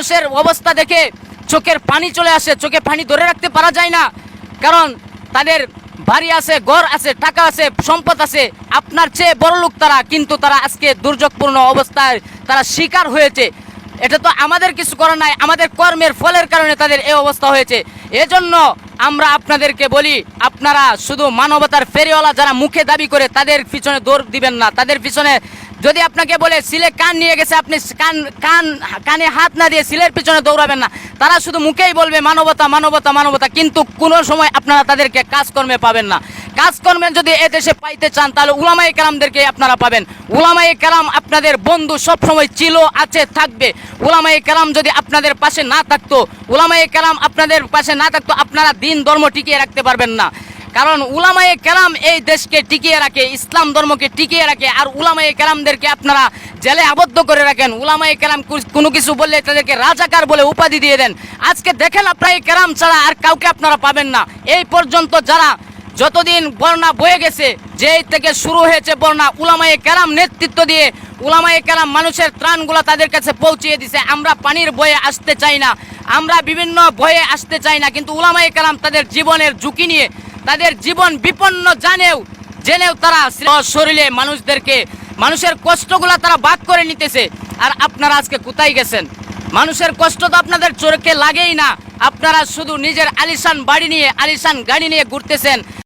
মানুষের অবস্থা দেখে চোখের পানি চলে আসে, চোখে পানি ধরে রাখতে পারা যায় না। কারণ তাদের বাড়ি আছে, ঘর আছে, টাকা আছে, সম্পদ আছে, আপনার চেয়ে বড় লোক তারা, কিন্তু তারা আজকে দুর্যোগপূর্ণ অবস্থায় তারা শিকার হয়েছে। এটা তো আমাদের কিছু করার নাই, আমাদের কর্মের ফলের কারণে তাদের এই অবস্থা হয়েছে। এজন্য আমরা আপনাদেরকে বলি, আপনারা শুধু মানবতার ফেরিওয়ালা যারা মুখে দাবি করে তাদের পিছনে দৌড় দিবেন না। তাদের পিছনে যদি আপনাকে বলে সিলে কান নিয়ে গেছে, আপনি কানে হাত না দিয়ে সিলের পিছনে দৌড়াবেন না। তারা শুধু মুখেই বলবে মানবতা মানবতা মানবতা, কিন্তু কোনো সময় আপনারা তাদেরকে কাজকর্মে পাবেন না। কাজকর্মে যদি এ দেশে পাইতে চান তাহলে উলামায়ে কেরামদেরকে আপনারা পাবেন। উলামায়ে কেরাম আপনাদের বন্ধু, সব সময় ছিল, আছে, থাকবে। উলামায়ে কেরাম যদি আপনাদের পাশে না থাকতো, উলামায়ে কেরাম আপনাদের পাশে না থাকতো, আপনারা দিন ধর্ম টিকিয়ে রাখতে পারবেন না। কারণ উলামায়ে কেরাম এই দেশকে টিকিয়ে রাখে, ইসলাম ধর্মকে টিকিয়ে রাখে। আর উলামায়ে কেরামদেরকে আপনারা জেলে আবদ্ধ করে রাখেন। উলামায়ে কেরাম কোনো কিছু বললে তাদেরকে রাজাকার বলে উপাধি দিয়ে দেন। আজকে দেখেন আপনারা এই কেরাম ছাড়া আর কাউকে আপনারা পাবেন না। এই পর্যন্ত যারা যতদিন বন্যা বয়ে গেছে, যেই থেকে শুরু হয়েছে বন্যা, উলামায়ে কেরাম নেতৃত্ব দিয়ে উলামায়ে কেরাম মানুষের ত্রাণগুলো তাদের কাছে পৌঁছিয়ে দিছে। আমরা পানির বয়ে আসতে চাই না, আমরা বিভিন্ন বয়ে আসতে চাই না, কিন্তু উলামায়ে কেরাম তাদের জীবনের ঝুঁকি নিয়ে, তাদের জীবন বিপন্ন জেনেও তারা শরীরে মানুষের কষ্টগুলা তারা ভাগ করে নিতেছে। আর আপনারা আজকে কোথায় গেছেন? মানুষের কষ্ট তো আপনাদের চোখে লাগেই না। আপনারা শুধু নিজের আলিশান বাড়ি নিয়ে, আলিশান গাড়ি নিয়ে ঘুরতেছেন।